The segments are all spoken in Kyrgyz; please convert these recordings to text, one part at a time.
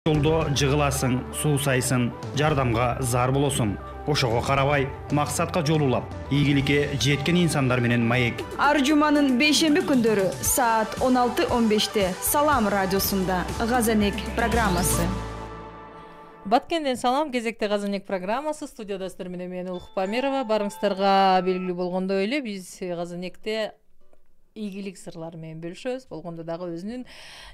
Жолдо жыгыласың, суусайсың, жардамга зар болосуң. Ошого карабай, максатка жол улап, ийгиликке жеткен инсандар менен маек. Ар жуманын бейшемби күндөрү саат 16:15 Салам радиосунда Газанек программасы. Баткенден салам, кезекте Газанек программасы. Студияда сиздер менен мен Улук Памирова. Барыңыздарга белгилүү болгондой эле биз Газанекте ийгилик сырлары менен бөлүшөбүз. Болгондо дагы өзүнүн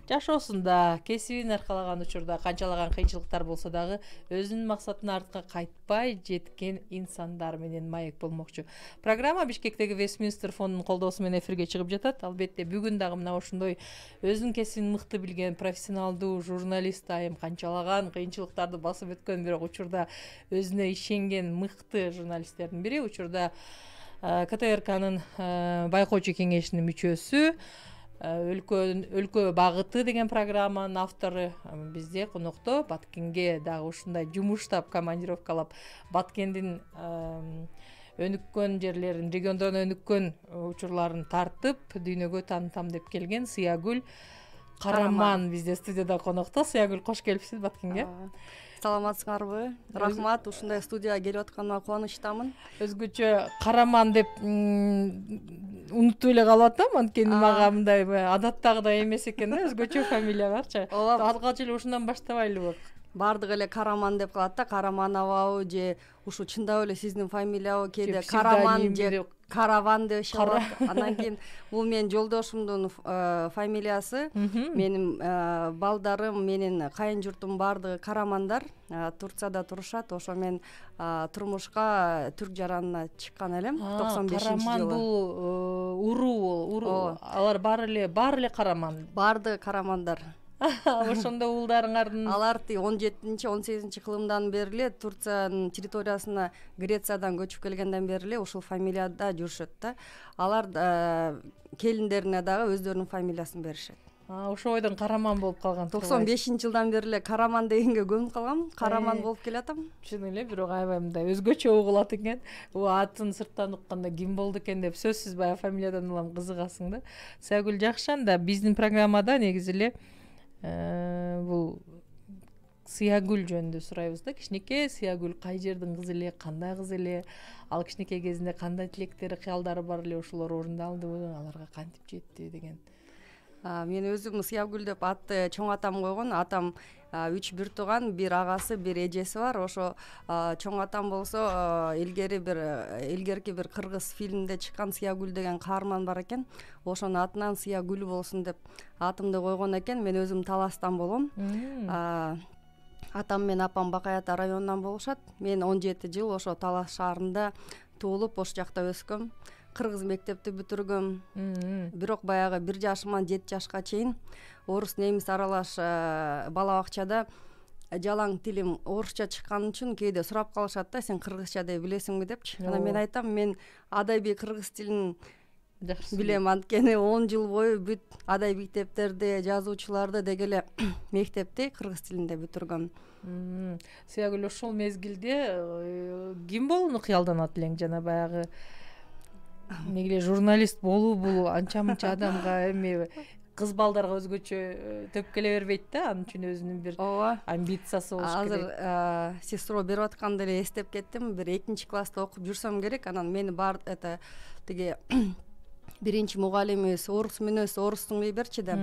жашоосунда, кесибин аркалаган учурда канчалаган кыйынчылыктар болсо дагы өзүнүн максатына артка кайтпай жеткен инсандар менен маек болмокчу. Программа Бишкектеги Вестминстер фондунун колдоосу менен эфирге чыгып жатат. Албетте бүгүн дагы мына ошондой өзүнүн кесибин мыкты билген профессионалдуу журналист айым канчалаган кыйынчылыктарды басып өткөн, бирок учурда өзүнө ишенген мыкты журналисттердин бири. Учурда КТРКнын байкоочу кеңешинин мүчөсү, өлкө багыты деген программанын автору бизде конокто. Баткенге дагы ушундай жумуштап, командировкалап, Баткендин өнүккөн жерлерин, региондон өнүккөн учурларын тартып, дүйнөгө таанытам деп келген Сыягүл Караман бизде студияда конокто. Сыягүл, кош келипсиз Баткенге. Саламатсыңарбы? Рахмат, ушундай студияга келип атканыма кубанычтамын. Өзгөчө Караман деп унутуп эле калып атам, анткени мага мындай адаттагыдай эмес экен да, өзгөчө фамилия барчы. Алгач эле ушундан баштабайлыбы? Бардыгы эле Караман деп калат да, Карамановабы же ушу чындап эле сиздин фамилиябы, кээде Караман же Караван деп шалат. Анан кийин бул менин жолдошумдун фамилиясы. Менин балдарым, менин кайын журтум бардыгы Карамандар. Турцияда турушат. Ошо мен турмушка түрк жаранына чыккан элем 95-жылы. Караман бул уруу. Алар баары эле Караман. Бардыгы Карамандар. Ошондо уулдарыңардын алар 17-18 кылымдан бери эле Турциянын территориясына Грециядан көчүп келгенден бери эле ушул фамилияда жүрүшөт да. Алар келиндерине дагы өздөрүнүн фамилиясын беришет. Ошо бойдон Караман болуп калган. 95-жылдан бери эле Караман дегенге көмүп калгам. Караман болуп келатам. Чын эле, бирок аябай мындай өзгөчө угулат экен. Атын сырттан укканда ким болду экен деп сөзсүз баягы фамилиядан улам кызыгасың да. Сагүл, жакшы, анда биздин программада негизи эле бул Сыягүл жөнүндө сурайбыз да. Кичинекей Сыягүл кай жердин кызы эле, кандай кыз эле, ал кичинекей кезинде кандай тилектери, кыялдары бар эле, ошолор орундалдыбы, аларга кантип жетти деген. Мен өзүм Сыягүл деп атты чоң атам койгон. Атам 3 бир тууган, бир агасы, бир эжеси бар. Ошо чоң атам болсо илгерки бир кыргыз фильминде чыккан Сыягүл деген каарман бар экен. Ошонун атынан Сыягүл болсун деп атымды койгон экен. Мен өзүм Таластан болом. Атам менен апам Бакай Ата районунан болушат. Мен 17 жыл ошо Талас шаарында туулуп, ош жакта өскөм. Кыргыз мектепти бүтүргөм. Бирок баягы 1 жашыман 7 жашка чейин орус немис аралаш бала бакчада жалаң тилим орусча чыккан үчүн кээде сурап калышат да, сен кыргызча деп билесиңби депчи. Анан мен айтам, мен адабий кыргыз тилин билем, анткени 10 жыл бою бүт адабий мектептерди, жазуучуларды деги эле мектепти кыргыз тилинде бүтүргөм. Сыягүл, ошол мезгилде ким болууну кыялданат элең? Жана баягы мейле журналист болуу бул анча-мынча адамга эми кыз балдарга өзгөчө төп келе бербейт да, анын үчүн өзүнүн бир амбициясы болуш керек. Азыр сиз суроо берип атканда эле эстеп кеттим. Бир 2 класста окуп жүрсөм керек. Анан мени тиги биринчи мугалимибиз орус мүнөз, орустун мей берчи деп.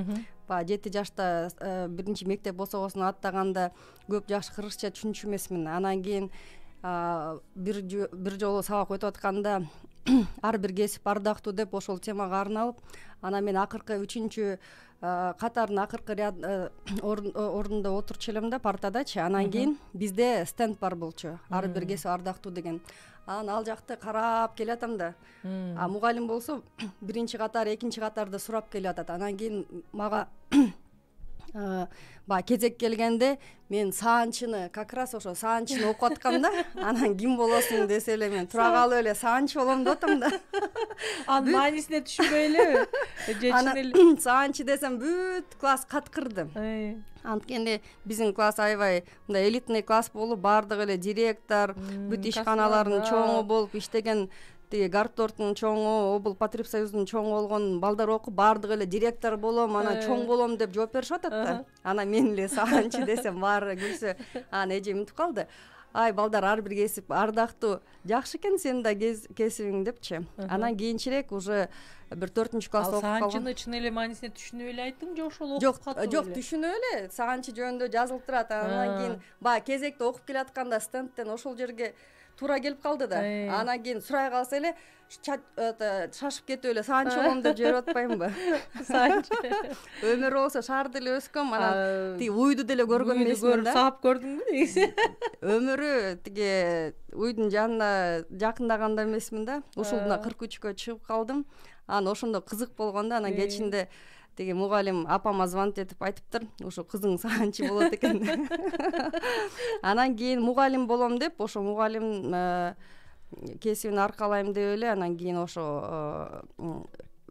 7 жашта биринчи мектеп босогосун аттаганда көп жакшы кыргызча түшүнчү эмесмин. Анан кийин бир жолу сабак өтүп атканда ар бир кесип ардактуу деп ошол темага арналып, анан мен акыркы 3-чү катардын акыркы ордунда отурчу элем да, партадачы. Анан кийин бизде стенд бар болчу, ар бир кесип ардактуу деген. Анан ал жакты карап келатам да. Мугалим болсо 1-чи катар, 2-чи катарды сурап келатат. Анан кийин мага кезек келгенде мен саанчыны, как раз ошо саанчыны окуп аткам да. Анан ким болосуң десе эле мен тура калып эле саанчы болом деп атам да. Анын маанисине түшүнбөй элеби? Анан саанчы десем бүт класс каткырды. Анткени биздин класс аябай мындай элитный класс болуп, бардыгы эле директор, бүт ишканалардын чоңу болуп иштеген тиги Гартордун чоңу, Обул Потребсоюздун чоңу болгон балдар окуп баардыгы эле директор болом, анан чоң болом деп жооп беришип атат да. Анан мен эле саганчы десем баары күлсө, анан эжем мынтип калды. Ай балдар ар бир кесип ардактуу, жакшы экен сенин да кесибиң депчи. Анан кийинчерээк уже бир 4-класста окуп калгам. Саганчыны чын эле маанисинде түшүнүп эле айттың же ошол окуп катуу эле? Жок, түшүнүп эле. Саганчы жөнүндө жазылып турат. Анан кийин баягы кезекте окуп келатканда стендтен ошол жерге туура келип калды да. Анан кийин сурай калса эле шашып кетип эле саганчы болом деп жиберип атпаймынбы? Саганчы. Өмүр болсо шаарда эле өскөм, анан тиги уйду деле көргөн эмесмин да. Саап көрдүңбү негизи? Өмүрү тиги уйдун жанына жакындаганда эмесмин да. Ушулда 43кө чыгып калдым. Анан ошондо кызык болгондо, анан кечинде тиги мугалим апама звонить этип айтыптыр, ошо кызың саганчы болот экен. Анан кийин мугалим болом деп, ошо мугалим кесибин аркалайм деп эле, анан кийин ошо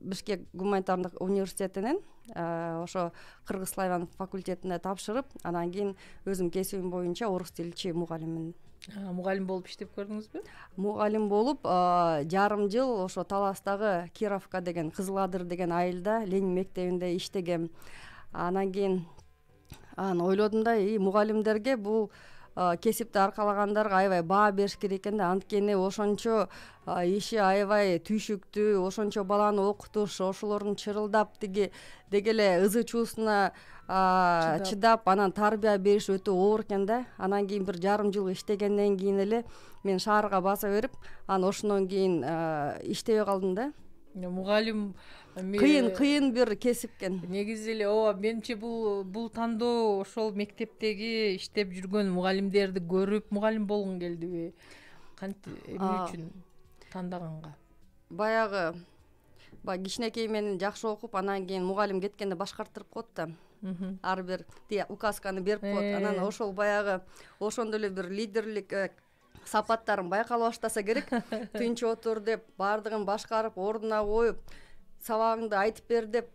Бишкек гуманитардык университетинен ошо кыргыз славян факультетине тапшырып, анан кийин өзүм кесибим боюнча орус тилчи мугалиммин. Мугалим болуп иштеп көрдүңүзбү? Мугалим болуп жарым жыл ошо Таластагы Кировка деген Кызыл Адыр деген айылда Ленин мектебинде иштегем. Анан кийин ойлодум да, мугалимдерге бул кесипти аркалагандарга аябай баа бериш керек экен да, анткени ошончо иши аябай түйшүктүү, ошончо баланы окутуш, ошолордун чырылдап деге эле ызы чуусуна чыдап, анан тарбия бериш өтө оор экен да. Анан кийин бир жарым жыл иштегенден кийин эле мен шаарга баса берип, анан ошондон кийин иштебей калдым да. Мугалим кыйын бир кесип экен. Негизи эле ооба, менимче бул тандоо ошол мектептеги иштеп жүргөн мугалимдерди көрүп мугалим болгуң келдиби? Эмне үчүн тандаганга? Баягы кичинекей менен жакшы окуп, анан кийин мугалим кеткенде башкарттырып коет да. Ар бир указканы берип коет. Анан ошол баягы ошондо эле бир лидерлик сапаттарын байкала баштаса керек. Тынч отур деп, баардыгын башкарып, ордуна коюп, сабагыңды айтып бер деп,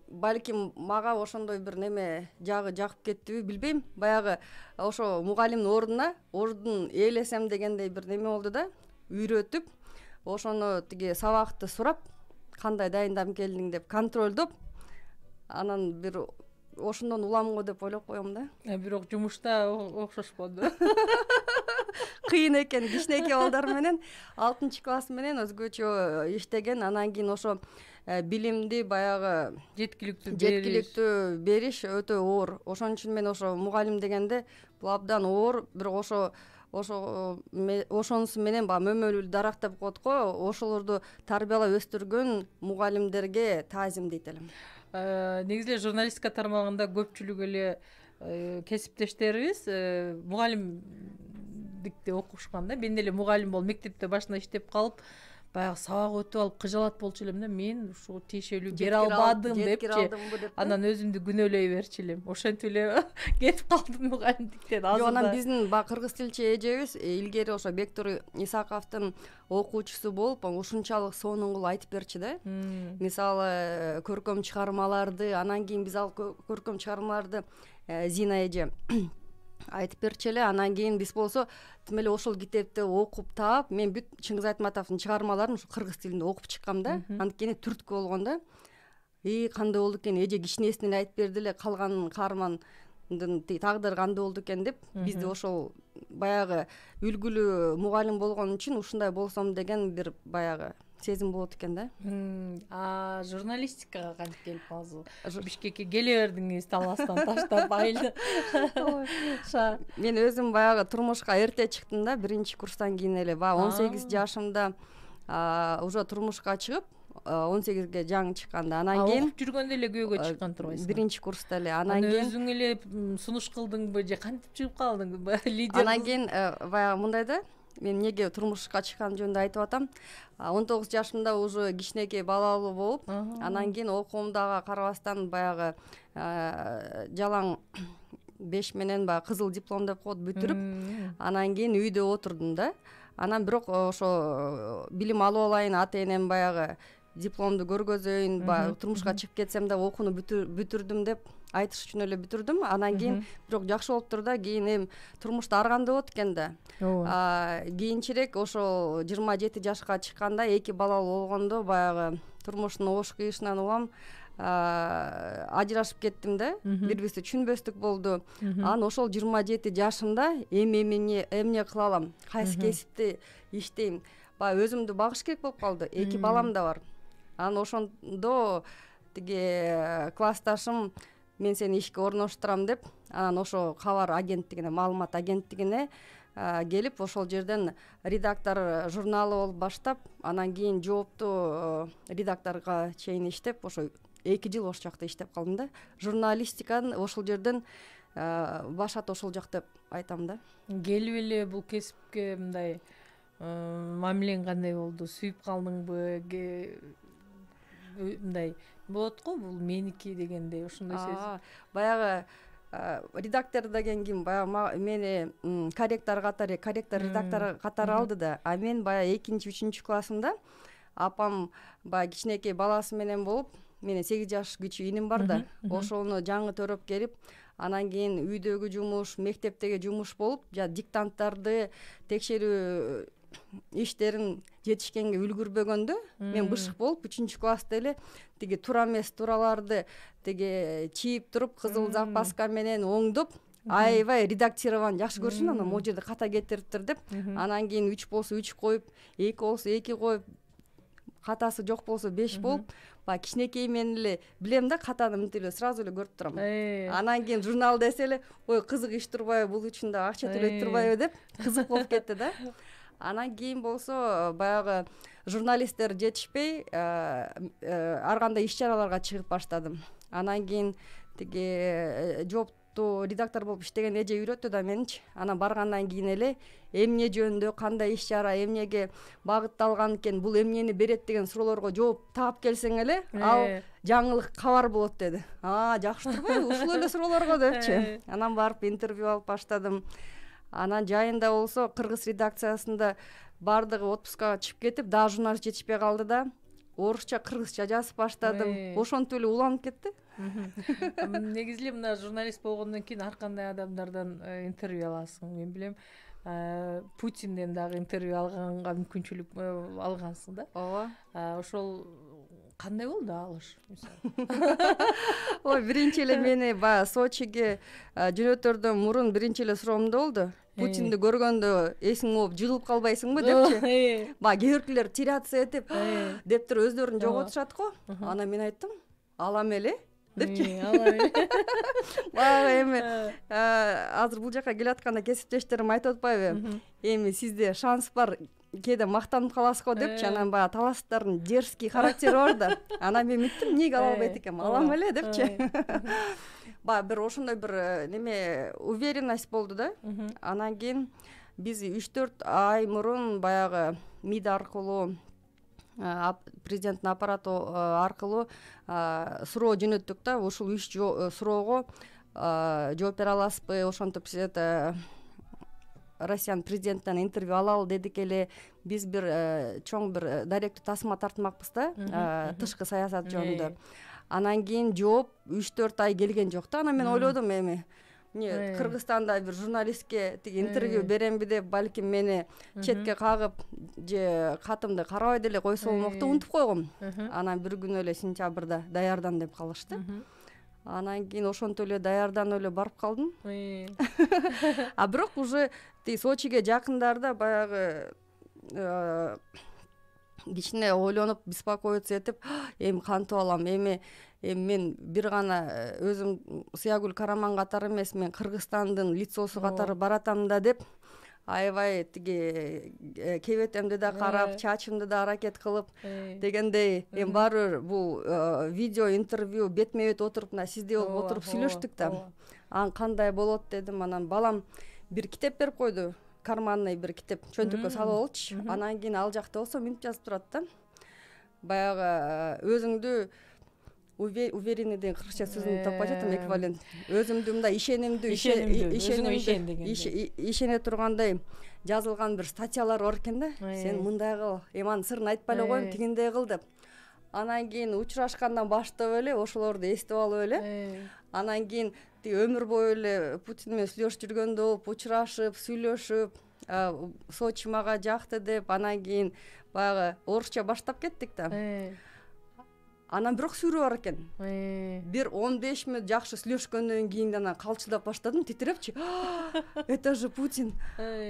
балким мага ошондой бир неме жагып кеттиби билбейм. Баягы ошо мугалимдин ордун ээлесем дегендей бир неме болду да, үйрөтүп, ошону тиги сабакты сурап, кандай дайындап келдиң деп контролдоп, анан бир ошондон уламын го деп ойлоп коем да. Бирок жумушта окшошподу. Кыйын экен, кичинекей балдар менен 6-класс менен өзгөчө иштеген. Анан кийин ошо билимди баягы жеткиликтүү бериш өтө оор. Ошон үчүн мен ошо мугалим дегенде бул абдан оор, бирок ошонусу менен баягы мөмөлүү дарак деп коет го, ошолорду тарбиялап өстүргөн мугалимдерге таазим дейт элем. Негизи эле журналистика тармагында көпчүлүк эле кесиптештерибиз мугалимдикте окушкан да. Мен эле мугалим болуп мектепте башында иштеп калып, баягы сабак өтүп алып кыжалат болчу элем да. Мен ушу тиешелүү бере албадым депчи. Анан өзүмдү күнөөлөй берчү элем. Ошентип эле кетип калдым мугалимдиктен. Анан биздин кыргыз тилчи эжебиз илгери ошо Бектур Исаковдун окуучусу болуп, ушунчалык сонун кылып айтып берчү да. Мисалы, көркөм чыгармаларды, анан кийин биз ал көркөм чыгармаларды Зина эже айтып берчү эле. Анан кийин биз болсо тим эле ошол китепти окуп таап, мен бүт Чыңгыз Айтматовдун чыгармаларын ушу кыргыз тилинде окуп чыккам да. Анткени түрткү болгон да. Кандай болду экен, эже кичинесинен эле айтып берди эле, калган каармандын тагдыры кандай болду экен деп, бизди ошол баягы үлгүлүү мугалим болгон үчүн ушундай болсом деген бир баягы сезим болот экен да. Журналистикага кантип келип калдыңыз? Бишкекке келе бердиңиз Таластан таштап айылды. Мен өзүм баягы турмушка эрте чыктым да, 1-курстан кийин эле, 18 жашымда уже турмушка чыгып, 18ге жаңы чыкканда, анан кийин окуп жүргөндө эле күйөөгө чыккан турбайсың? 1-курста эле. Анан кийин өзүң эле сунуш кылдыңбы же кантип чыгып калдың? Лидер. Анан кийин баягы мындай да, мен эмнеге турмушка чыккан жөнүндө айтып атам. 19 жашымда уже кичинекей балалуу болуп, анан кийин окуумдага карабастан баягы жалаң 5 менен баягы кызыл диплом деп коет бүтүрүп, анан кийин үйдө отурдум да. Анан бирок ошо билим алып алайын, ата энем баягы дипломду көргөзөйүн, баягы турмушка чыгып кетсем да окууну бүтүрдүм деп айтыш үчүн эле бүтүрдүм. Анан кийин бирок жакшы болуптур да, кийин эми турмушта ар кандай болот экен да. Кийинчерээк ошо 27 жашка чыкканда, 2 балалуу болгондо баягы турмуштун ош кыйышынан улам ажырашып кеттим да. Бири-бирибизди түшүнбөстүк болду. Анан ошол 27 жашымда эмне кыла алам, кайсы кесипти иштейм, баягы өзүмдү багыш керек болуп калды. 2 балам да бар. Анан ошондо тиги классташым мен сени ишке орноштурам деп, анан ошо кабар агенттигине, маалымат агенттигине келип, ошол жерден редактор журналы болуп баштап, анан кийин жооптуу редакторго чейин иштеп, ошо 2 жыл ошол жакта иштеп калдым да. Журналистиканы ошол жерден башат ошол жак деп айтам да. Келип эле бул кесипке мындай мамилең кандай болду? Сүйүп калдыңбы? Мындай болот го, бул меники дегендей, ошондой сезим. Баягы редактор деген ким? Баягы мени корректор редактор катары алды да. А мен баягы 2-3 классымда апам баягы кичинекей баласы менен болуп, менен 8 жаш кичүү иним бар да. Ошону жаңы төрөп келип, анан кийин үйдөгү жумуш, мектептеги жумуш болуп, диктанттарды текшерүү иштерин жетишкенге үлгүрбөгөндө, мен бышык болуп 3-класста эле тиги тура эмес тураларды тиги чийип туруп, кызыл запаска менен оңдоп, аябай редактирован жакшы көрчүмүн. Анан могу жерде ката кетириптир деп, анан кийин 3 болсо 3 коюп, 2 болсо 2 коюп, катасы жок болсо 5 болуп, баягы кичинекей мен эле билем да, катаны мынтип эле сразу эле көрүп турам. Анан кийин журнал десе эле, ой, кызык иш турбайбы, бул үчүн да акча төлөйт турбайбы деп кызык болуп кетти да. Анан кийин болсо баягы журналисттер жетишпей, ар кандай иш-чараларга чыгып баштадым. Анан кийин тиги жооптуу редактор болуп иштеген эже үйрөттү да меничи. Анан баргандан кийин эле эмне жөнүндө, кандай иш-чара, эмнеге багытталган экен, бул эмнени берет деген суроолорго жооп таап келсең эле, ал жаңылык кабар болот деди. Жакшы турбайбы, ушул эле суроолорго депчи. Анан барып интервью алып баштадым. Анан жайында болсо кыргыз редакциясында бардыгы отпускага чыгып кетип, дагы журналист жетишпей калды да. Орусча, кыргызча жазып баштадым. Ошентип эле уланып кетти. Негизи эле мына журналист болгондон кийин ар кандай адамдардан интервью аласың. Мен билем, Путинден дагы интервью алганга мүмкүнчүлүк алгансың да. Ооба. Ошол кандай болду алыш? Ой, биринчи эле мени баягы Сочиге жөнөтөрдөн мурун биринчи эле суроомдо болду. Путинди көргөндө эсиң ооп жыгылып калбайсыңбы депчи. Баягы кээ биркилер теряться этип деп туруп өздөрүн жоготушат го. Анан мен айттым, алам эле депчи. Баягы эми азыр бул жака келатканда кесиптештерим айтып атпайбы? Эми сизде шанс бар, кээде мактанып каласыз го депчи. Анан баягы таластардын дерзкий характери бар да. Анан мен миттим, эмнеге ала албайт экенмин, алам эле депчи. Баягы бир ошондой бир неме уверенность болду да. Анан кийин биз 3-4 ай мурун баягы МИД аркылуу, президенттин аппараты аркылуу суроо жөнөттүк да. Ушул 3 суроого жооп бере аласызбы? Ошентип Россиянын президентинен интервью алалы дедик эле. Биз бир чоң бир даректүү тасма тартмакпыз да, тышкы саясат жөнүндө. Анан кийин жооп 3-4 ай келген жок да. Анан мен ойлодум, эми Кыргызстанда бир журналистке тиги интервью беремби деп, балким мени четке кагып же катымды карабай деле койсо болмок деп унутуп койгом. Анан бир күнү эле сентябрда даярдан деп калышты. Анан кийин ошентип эле даярданып эле барып калдым. Бирок уже Сочиге жакындарда баягы кичине ойлонуп, беспокоиться этип, эми кантип алам, эми мен бир гана өзүм Сыягүл Караман катары эмес, мен Кыргызстандын лицосу катары баратам да деп, аябай тиги кебетемди да карап, чачымды да аракет кылып дегендей, эми баары бул видео интервью бетме бет отуруп, мына сиздей болуп отуруп сүйлөштүк да. Анан кандай болот дедим. Анан балам бир китеп берип койду, карманный бир китеп, чөнтөккө салып алчы. Анан кийин ал жакта болсо минут жазып турат да. Баягы өзүңдү уверенный деген кыргызча сөзүн таппай жатам, эквивалент. Өзүмдү мындай ишене тургандай жазылган бир статьялар бар экен да. Сен мындай кыл, анын сырын айтпай эле коеюн, тигиндей кыл деп. анан кийин учурашкандан баштап эле ошолорду эстеп алып эле анан кийин өмүр бою эле Путин менен сүйлөшүп жүргөндөй болуп учурашып сүйлөшүп Сочи мага жакты деп анан кийин баягы орусча баштап кеттик да. Анан бирок сүйрөө бар экен. Бир 15 мүнөт жакшы сүйлөшкөндөн кийин анан калчылдап баштадым, титирепчи. Это же Путин.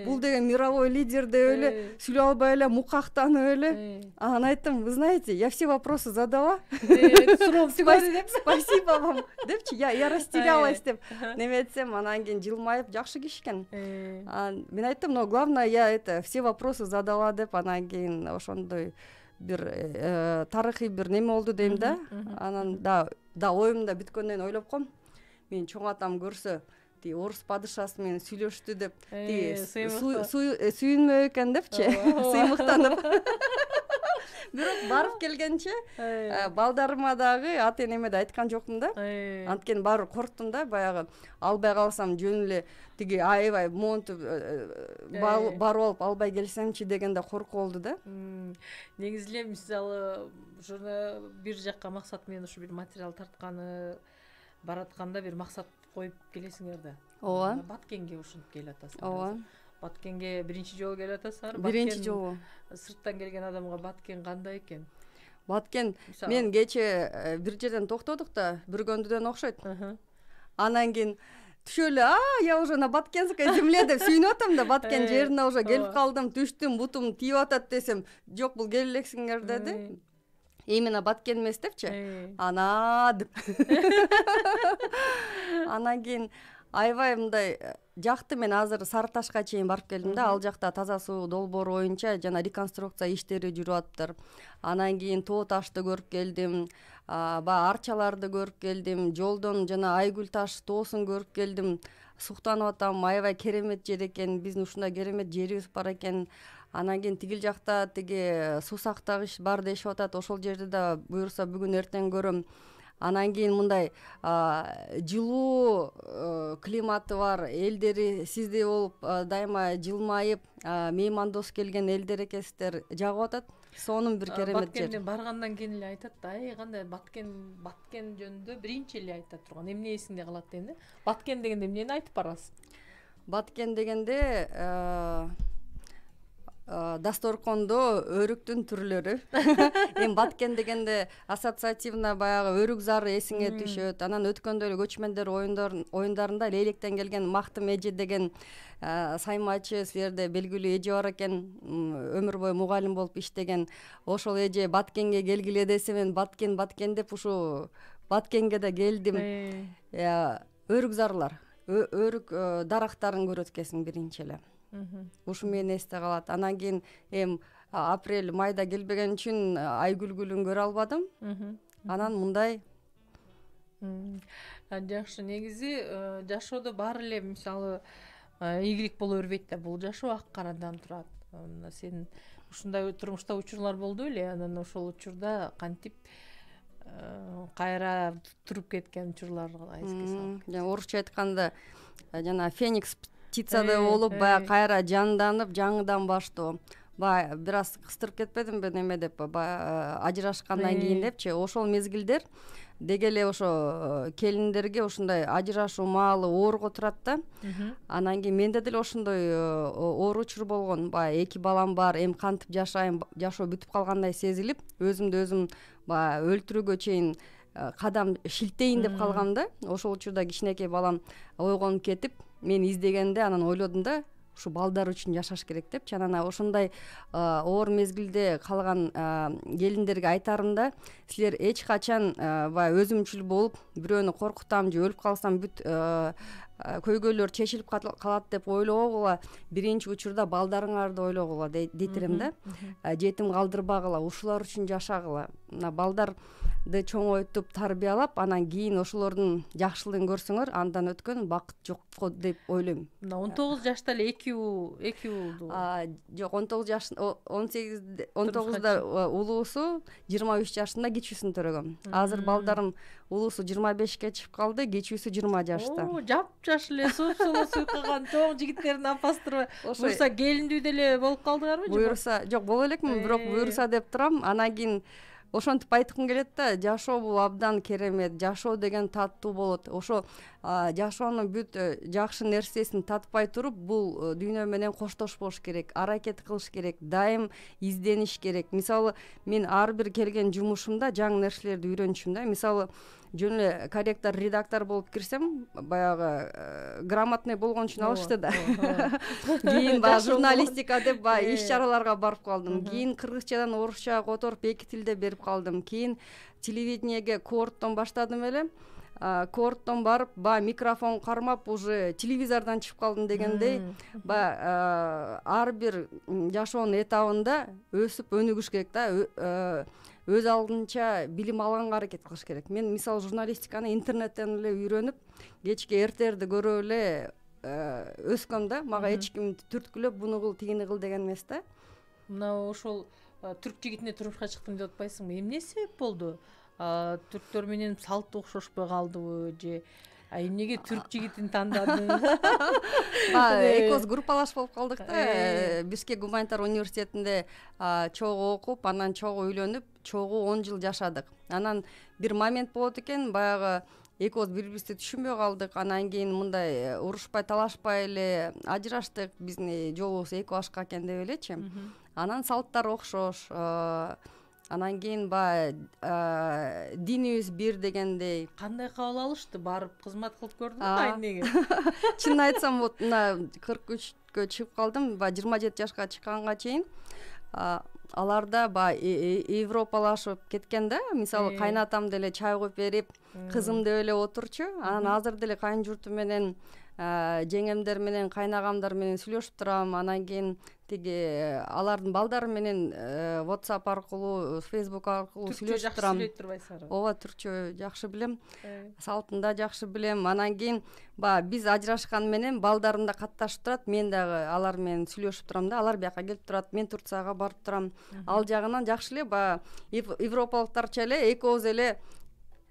Бул деген мировой лидер деп эле сүйлөй албай эле мукактанып эле. Анан айттым, вы знаете, я все вопросы задала. Спасибо вам депчи. Я растерялась деп. Неме айтсам, анан кийин жылмайып жакшы киши экен. Мен айттым, но главное, я это все вопросы задала деп, анан кийин ошондой бир тарыхый бир неме болду дейм да. Анан да оюмда бүткөндөн ойлоп коем. Мен чоң атам көрсө, орус падышасы менен сүйлөштү деп, сүйүнмөк экен депчи, сыймыктанып. Бирок барып келгенче балдарыма дагы ата энеме да айткан жокмун да. Анткени баары корктум да, баягы албай калсам жөн эле тиги аябай монтуп барып алып албай келсемчи дегенде коркуу болду да. Негизи эле мисалы ушуну бир жакка максат менен ушу бир материал тартканы баратканда бир максат коюп келесиңер да. Ооба. Баткенге ушинтип келатасың. Ооба. Баткенге биринчи жолу келатасыңар. Биринчи жолу. Сырттан келген адамга Баткен кандай экен? Баткен мен кече бир жерден токтодук да, бүргөндүдөн окшойт. Анан кийин түшө эле, я уже на Баткенской земле деп сүйүнүп атам да, Баткен жерине уже келип калдым, түштүм, бутум тийип атат десем, жок бул келе элексиңер деди. Именно Баткен эмес депчи. Анан кийин аябай мындай жакты. Мен азыр Сары Ташка чейин барып келдим да, ал жакта таза суу долбоору боюнча жана реконструкция иштери жүрүп атыптыр. Анан кийин Тоо ташты көрүп келдим, баягы арчаларды көрүп келдим, жолдон жана Айгүл таш тоосун көрүп келдим. Суктанып атам, аябай керемет жер экен, биздин ушундай керемет жерибиз бар экен. Анан кийин тигил жакта тиги суу сактагыч бар дешип атат, ошол жерди да буюрса бүгүн эртең көрөм. Анан кийин мындай жылуу климаты бар элдери сиздей болуп дайыма жылмайып меймандос келген элдер экенсиздер жагып атат. Сонун бир керемет жер. Баткенде баргандан кийин эле айтат да, кандай Баткен жөнүндө биринчи эле айта турган. Эмне эсиңде калат дегенде? Баткен дегенде эмнени айтып барасыз? Баткен дегенде дасторкондо өрүктүн түрлөрү. Эми Баткен дегенде ассоциативно баягы өрүк зары эсиңе түшөт. Анан өткөндө эле көчмөндөр оюндарында Лейлектен келген Мактым эже деген саймачы силерде белгилүү эже бар экен, өмүр бою мугалим болуп иштеген. Ошол эже Баткенге келгиле десе, мен Баткен деп ушу Баткенге да келдим. Өрүк зарлар, өрүк дарактарын көрөт экенсиң биринчи эле. Ушу мени эсте калат. Анан кийин апрель майда келбеген үчүн Айгүлгүлүн көрө албадым. Анан мындай жакшы. Негизи жашоодо баары эле мисалы ийгилик боло бербейт да. Бул жашоо ак карадан турат. Сен ушундай турмушта учурлар болду эле, анан ошол учурда кантип кайра туруп кеткен учурларга эске сал. Жана орусча айтканда жана Феникс птицадай болуп, баягы кайра жанданып, жаңыдан баштоо. Баягы бир аз кыстырып кетпедимби неме деп, ажырашкандан кийин депчи, ошол мезгилдер деги эле ошо келиндерге ушундай ажырашуу маалы ооруга турат да. Анан кийин менде деле ошондой оор учур болгон. Баягы 2 балам бар, эми кантип жашайм, жашоо бүтүп калгандай сезилип, өзүмдү өзүм баягы өлтүрүүгө чейин кадам шилтейин деп калгам да. Ошол учурда кичинекей балам ойгонуп кетип, мен издегенде анан ойлодум да, ушу балдар үчүн жашаш керек депчи. Анан ошондой оор мезгилде калган келиндерге айтарым да, силер эч качан баягы өзүмчүл болуп, бирөөнү коркутам же өлүп калсам бүт көйгөйлөр чечилип калат деп ойлобогула, биринчи учурда балдарыңарды ойлогула дейт элем да. Жетим калдырбагыла, ушулар үчүн жашагыла. Мына балдарды чоңойтуп, тарбиялап, анан кийин ошолордун жакшылыгын көрсөңөр, андан өткөн бакыт жок деп ойлойм. Мына 19 жашта эле эки уулду. Жок, 19 жаш, 19да улуусу, 23 жашында кичүүсүн төрөгөм. Азыр балдарым улуусу 25ке чыгып калды, кичүүсү 20 жашта. Жаш эле сулуу суйкаган чоң жигиттердин апасытыр. Буюрса келиндүү деле болуп калдыңарбы? Буюрса, жок, боло элекмин, бирок буюрса деп турам. Анан кийин ошентип айткым келет да, жашоо бул абдан керемет, жашоо деген таттуу болот. Ошо жашоонун бүт жакшы нерсесин татпай туруп, бул дүйнө менен коштошпош керек, аракет кылыш керек, дайым издениш керек. Мисалы, мен ар бир келген жумушумда жаңы нерселерди үйрөнүшүм да. Мисалы, жөн эле корректор, редактор болуп кирсем, баягы грамотный болгон үчүн алышты да. Кийин баягы журналистика деп баягы иш чараларга барып калдым. Кийин кыргызчадан орусчага которуп эки тилде берип калдым. Кийин телевидениеге коорттон баштадым эле. Коорттон барып, микрофон кармап, уже телевизордон чыгып калдым дегендей, ар бир жашоонун этабында өсүп өнүгүш керек да. Өз алдынча билим алганга аракет кылыш керек. Мен мисалы журналистиканы интернеттен эле үйрөнүп, кечке эртерди көрүп эле өскөм да. Мага эч ким түрткүлөп буну кыл, тигини кыл деген эмес да. Мына ошол түрк жигитине турмушка чыктым деп атпайсыңбы? Эмне себеп болду? Түрктөр менен салт окшошпой калдыбы же эмнеге түрк жигитин тандадың? Экөөбүз группалаш болуп калдык да. Бишкек гуманитар университетинде чогуу окуп, анан чогуу үйлөнүп, чогуу 10 жыл жашадык. Анан бир момент болот экен, баягы экөөбүз бири-бирибизди түшүнбөй калдык. Анан кийин мындай урушпай, талашпай эле ажыраштык. Биздин жолубуз эки башка экен деп элечи. Анан салттар окшош. Анан кийин динибиз бир дегендей. Кандай кабыл алышты? Барып кызмат кылып көрдүңбү эмнеге? Чынын айтсам, вот мына 43кө чыгып калдым, 27 жашка чыкканга чейин аларда европалашып кеткен да. Мисалы, кайнатам деле чай коюп берип, кызым деп эле отурчу. Анан азыр деле кайын журтум менен, жеңемдер менен, кайнагамдар менен сүйлөшүп турам. Анан кийин тиги алардын балдары менен WhatsApp аркылуу, Facebook аркылуу сүйлөшүп турам. Сүйлөп турбайсыңарбы? Ооба, түркчө жакшы билем. Салтын да жакшы билем. Анан кийин биз ажырашкан менен балдарым да катташып турат. Мен дагы алар менен сүйлөшүп турам да. Алар бияка келип турат. Мен Турцияга барып турам. Ал жагынан жакшы эле. Европалыктарча эле экөөбүз эле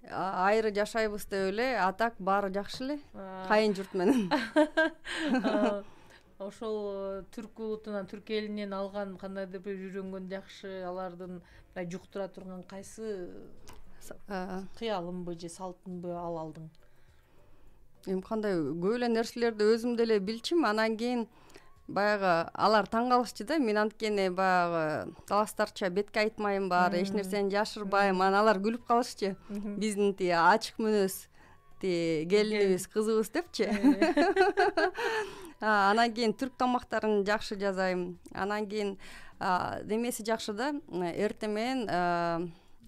айры жашайбыз деп эле, атак баары жакшы эле. Кайын журт менен. Ошол түрк улутунан, түрк элинен алган кандайдыр бир үйрөнгөн жакшы, алардын жуктура турган кайсы кыялымбы же салтынбы алдың? Эми кандай көп эле нерселерди өзүм деле билчим. Анан кийин баягы алар таң калышчу да. Мен анткени баягы таластарча бетке айтмайм бар, эч нерсени жашырбайм. Анан алар күлүп калышчу. Биздин ачык мүнөз келинибиз, кызыбыз депчи. Анан кийин түрк тамактарын жакшы жасайм. Анан кийин демеси жакшы да. Эртең менен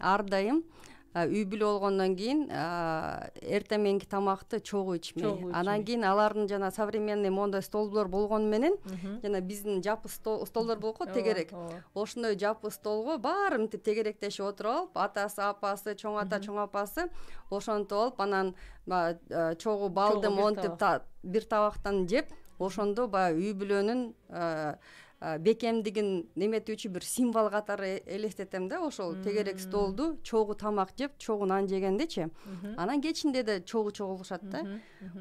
ар дайым үй бүлө болгондон кийин эртең мененки тамакты чогуу ичмей. Анан кийин алардын жана современный мондой столдор болгону менен, жана биздин жапы столдор болуп го, тегерек. Ошондой жапы столго баары мынтип тегеректешип отуруп алып, атасы, апасы, чоң ата, чоң апасы ошентип алып, анан чогуу балды монтип бир табактан жеп, ошондо үй бүлөнүн бекемдигин неметүүчү бир символ катары элестетем да. Ошол тегерек столду чогуу тамак жеп, чогуу нан жегендечи. Анан кечинде да чогуу чогулушат да.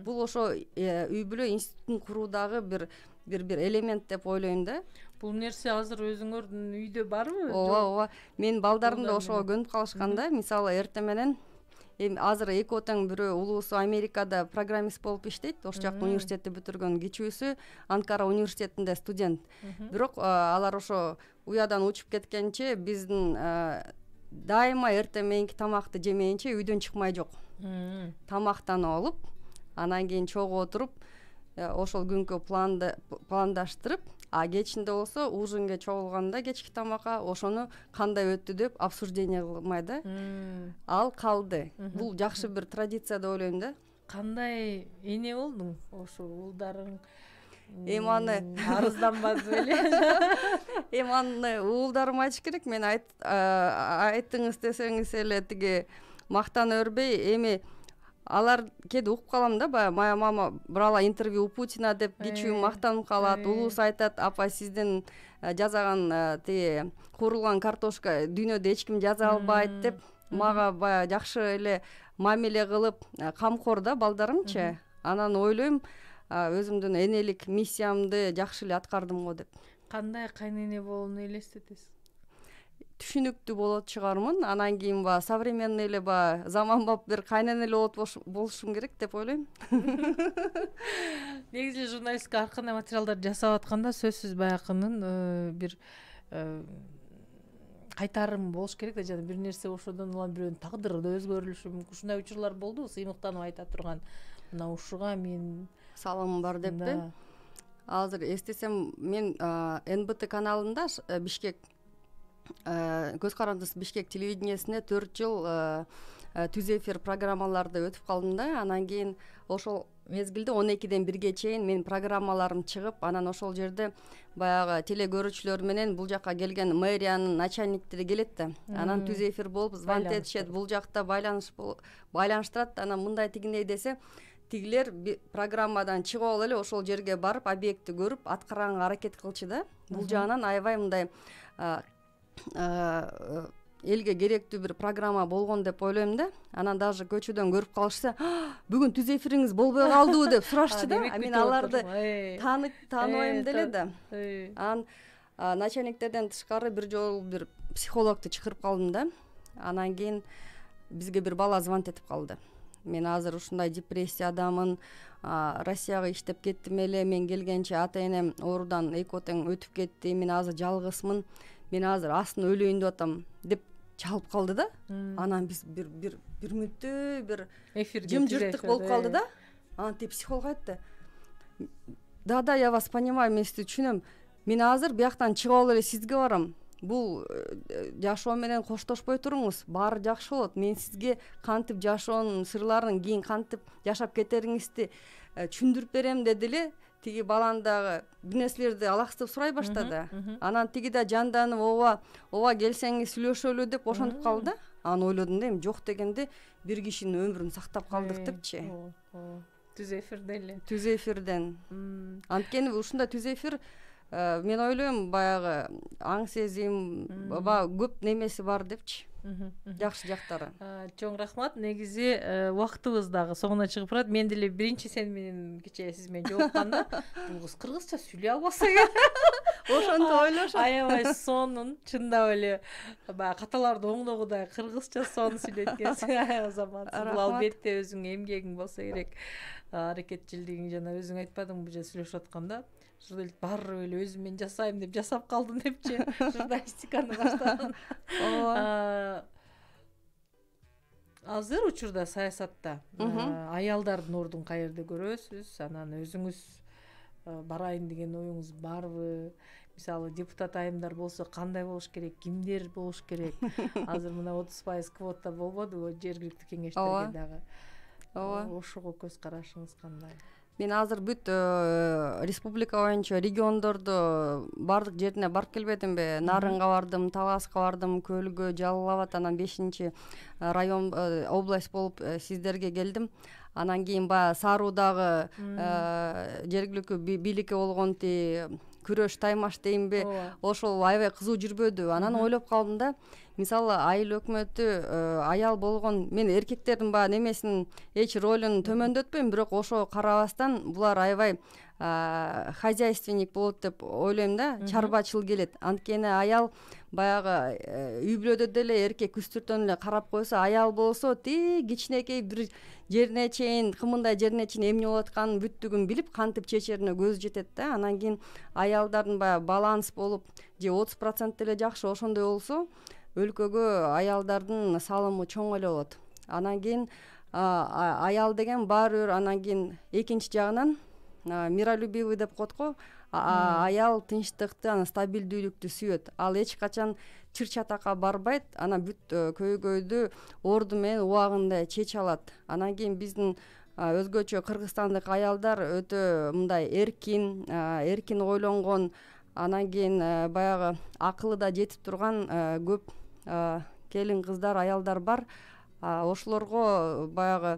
Бул ошо үй бүлө институтун куруудагы бир элемент деп ойлойм да. Бул нерсе азыр өзүңөрдүн үйдө барбы? Ооба. Мен балдарым да ошого көнүп калышкан да. Мисалы, эртең менен азыр экөө тең бирөө улуусу Америкада программист болуп иштейт. Ош жакта университетти бүтүргөн, кичүүсү Анкара университетинде студент. Бирок алар ошо уядан учуп кеткенче биздин дайыма эртең мененки тамакты жемейинче үйдөн чыкмай жок. Тамактанып алып, анан кийин чогуу отуруп, ошол күнгө пландаштырып, кечинде болсо ужинге чогулганда кечки тамакка ошону кандай өттү деп обсуждение кылмай да. Ал калды. Бул жакшы бир традиция деп ойлойм да. Кандай эне болдуң? Ошо уулдарың аны арызданбады беле? Аны уулдарым айтыш керек. Мен айттыңыз десеңиз эле тиги мактана өрбөй, эми алар кээде угуп калам да, моя мама брала интервью у Путина деп кичүү мактанып калат. Улуусу айтат: "Апа, сиздин жасаган тиги куурулган картошка дүйнөдө эч ким жаза албайт" деп мага баягы жакшы эле мамиле кылып, камкор да балдарымчы. Анан ойлойм, өзүмдүн энелик миссиямды жакшы эле аткардым го деп. Кандай кайнене болууну элестетесиз? түшүнүктүү болот чыгармын. Анан кийин баягы современный эле баягы заманбап бир кайнана эле болушум керек деп ойлойм. Негизи журналистика ар кандай материалдарды жасап атканда сөзсүз баягынын бир кайтарым болуш керек да, жана бир нерсе ошодон улам бирөөнүн тагдыры да өзгөрүлүшү мүмкүн. Ушундай учурлар болду, сыймыктанып айта турган, мына ушуга мен салымым бар деппи. Азыр эстесем, мен НБТ каналында Бишкек көз карандысы Бишкек телевидениесине 4 жыл түз эфир программаларды өтүп калдым да. Анан кийин ошол мезгилде 12-ден 1-ге чейин мен программаларым чыгып, анан ошол жерде баягы теле көрүүчүлөр менен бул жакка келген мэриянын начальниктери келет да. Анан түз эфир болуп звонок этишет, бул жакта байланыштырат. Анан мындай тигиндей десе, тигилер программадан чыгып алып эле ошол жерге барып, объектти көрүп, аткарганга аракет кылчу да. Бул жагынан аябай мындай элге керектүү бир программа болгон деп ойлойм да. Анан даже көчөдөн көрүп калышса, бүгүн түз эфириңиз болбой калдыбы деп сурашчу да. Мен аларды тааныбайм деле да. Анан начальниктерден тышкары бир жолу бир психологду чакырып калдым да. Анан кийин бизге бир бала звонок этип калды. Мен азыр ушундай депрессиядамын, Россияга иштеп кеттим эле, мен келгенче ата энем оорудан 2 тең өтүп кетти, мен азыр жалгызмын, мен азыр астын өлөйүн деп атам деп чалып калды да. Анан биз бир мүнөттө бир жымжырттык болуп калды да. Анан психолог айтты: "Да, я вас понимаю, мен сизди түшүнөм. Мен азыр бияктан чыгып алып эле сизге барам. Бул жашоо менен коштошпой туруңуз, баары жакшы болот. Мен сизге кантип жашоонун сырларын, кийин кантип жашап кетериңизди түшүндүрүп берем" деди эле. Тиги баланы дагы бир нерселерди алаксытып сурай баштады. Анан тиги да жанданып, ооба келсеңиз сүйлөшөлү деп ошентип калды да. Анан ойлодум да, эми жок дегенде бир кишинин өмүрүн сактап калдык депчи. Түз эфирден эле. Түз эфирден. Анткени ушундай түз эфир, мен ойлойм, баягы аң сезим, көп немеси бар депчи. Жакшы жактары. Чоң рахмат. Негизи убактыбыз дагы соңуна чыгып барат. Мен деле биринчи сен менен кечээ сиз менен жолукканда бул кыз кыргызча сүйлөй албаса керек. Ошентип ойлошот. Аябай сонун, чындап эле баягы каталарды оңдогудай кыргызча сонун сүйлөйт экенсиң. Аябай замансыз. Бул албетте өзүңүн эмгегиң болсо керек. Аракетчилдигиң, жана өзүң айтпадыңбы же сүйлөшүп атканда, журналист баары эле өзүм мен жасайм деп жасап калдым депчи. Журналистиканы баштадым. Азыр учурда саясатта аялдардын ордун каерде көрөсүз? Анан өзүңүз барайын деген оюңуз барбы? Мисалы, депутат айымдар болсо кандай болуш керек, кимдер болуш керек? Азыр мына 30% квота болбодубу жергиликтүү кеңештерге дагы? Ошого көз карашыңыз кандай? Мен азыр бүт республика боюнча региондорду бардык жерине барып келбедимби? Нарынга бардым, Таласка бардым, Көлгө, Жалал Абад, анан 5-чи район область болуп сиздерге келдим. Анан кийин баягы Саруудагы жергиликтүү бийликке болгонти күрөш таймаш дейинби, ошол аябай кызуу жүрбөдү. Анан ойлоп калдым да, мисалы айыл өкмөтү аял болгон, мен эркектердин баягы немесин эч ролун төмөндөтпөйм, бирок ошого карабастан булар аябай хозяйственник болот деп ойлойм да, чарбачыл келет. Анткени аял баягы үй бүлөдө деле эркек үстүртөн эле карап койсо, аял болсо кичинекей бир жерине чейин, кымындай жерине чейин эмне болуп атканын бүттүгүн билип, кантип чечерине көзү жетет да. Анан кийин аялдардын баягы баланс болуп, же 30% эле жакшы ошондой болсо, өлкөгө аялдардын салымы чоң эле болот. Анан кийин аял деген баары бир, анан кийин экинчи жагынан миролюбивый деп коет го, аял тынчтыкты, анан стабилдүүлүктү сүйөт. Ал эч качан чыр-чатакка барбайт, анан бүт көйгөйдү орду менен убагында чече алат. Анан кийин биздин өзгөчө кыргызстандык аялдар өтө мындай эркин ойлонгон, анан кийин баягы акылы да жетип турган көп келин кыздар, аялдар бар. Ошолорго баягы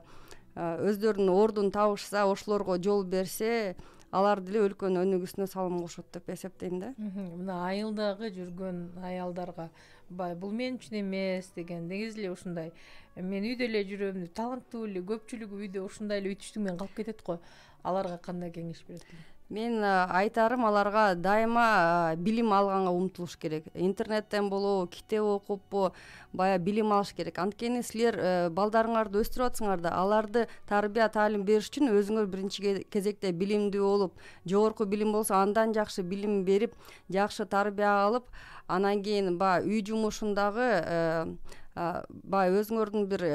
өздөрүнүн ордун табышса, ошолорго жол берсе, алар деле өлкөнүн өнүгүүсүнө салым кошот деп эсептейм да. Мына айылдагы жүргөн аялдарга бул мен үчүн эмес деген, негизи эле ушундай мен үйдө эле жүрөм, таланттуу эле көпчүлүгү үйдө ушундай эле үйтүштүк менен калып кетет го. Аларга кандай кеңеш берет? Мен айтарым аларга дайыма билим алганга умтулуш керек. Интернеттен болобу, китеп окуппу, баягы билим алыш керек. Анткени силер балдарыңарды өстүрүп атсыңар да, аларды тарбия таалим бериш үчүн өзүңөр биринчи кезекте билимдүү болуп, жогорку билим болсо андан жакшы билим берип, жакшы тарбия алып, анан кийин баягы үй жумушундагы баягы өзүңөрдүн бир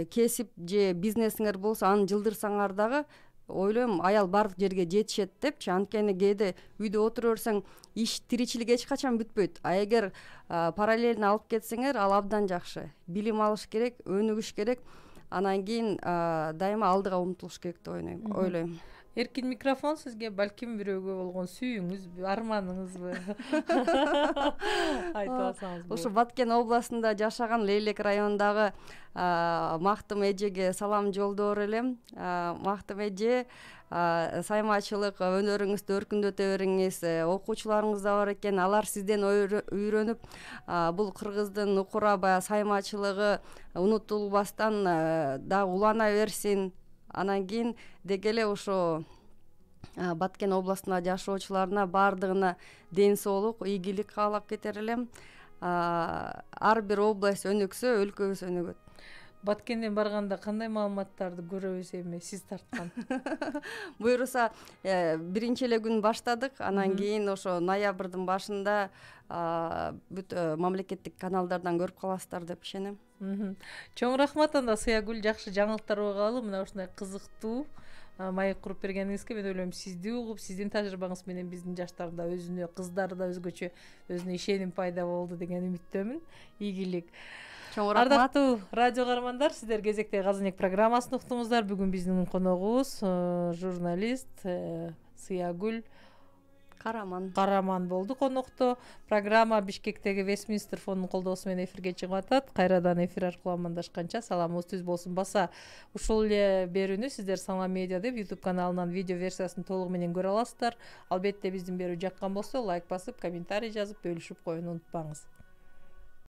кесип же бизнесиңер болсо аны жылдырсаңар дагы ойлойм аял баардык жерге жетишет депчи. Анткени кээде үйдө отура берсең иш тиричилик эч качан бүтпөйт. А эгер параллельно алып кетсеңер, ал абдан жакшы. Билим алыш керек, өнүгүш керек. Анан кийин дайыма алдыга умтулуш керек деп ойлойм. Эркин микрофон сизге, балким бирөөгө болгон сүйүүңүзбү, арманыңызбы? Айтып алсаңыз. Ошо Баткен областында жашаган Лейлек районундагы Мактым эжеге салам жолдоор элем. Мактым эже, саймачылык өнөрүңүздү өркүндөтө бериңиз. Окуучуларыңыз да бар экен, алар сизден үйрөнүп, бул кыргыздын укура баягы саймачылыгы унутулбастан дагы улана берсин. Анан кийин деги эле ошо Баткен областына жашоочуларына баардыгына ден соолук, ийгилик каалап кетер элем. Ар бир область өнүксө, өлкөбүз өнүгөт. Баткенден барганда кандай маалыматтарды көрөбүз эми сиз тарткан? Буюрса, биринчи эле күн баштадык, анан кийин ошо ноябрдын башында бүт мамлекеттик каналдардан көрүп каласыздар деп ишенем. Чоң рахмат анда Сыягүл, жакшы жаңылыктар угалы, мына ушундай кызыктуу маек куруп бергениңизге. Мен ойлойм, сизди угуп, сиздин тажрыйбаңыз менен биздин жаштар да өзүнө, кыздар да өзгөчө өзүнө ишеним пайда болду деген үмүттөмүн. Ийгилик. Чоң рахмат. Ардактуу радио каармандар, сиздер кезектеги Газанек программасын уктуңуздар. Бүгүн биздин коногубуз журналист Сыягүл Караман болду конокто. Программа Бишкектеги Вестминстер фондунун колдоосу менен эфирге чыгып атат. Кайрадан эфир аркылуу амандашканча саламыбыз түз болсун. Баса ушул эле берүүнү сиздер Салам Медиа деп YouTube каналынан видео версиясын толугу менен көрө аласыздар. Албетте биздин берүү жаккан болсо лайк басып, комментарий жазып, бөлүшүп коюуну унутпаңыз.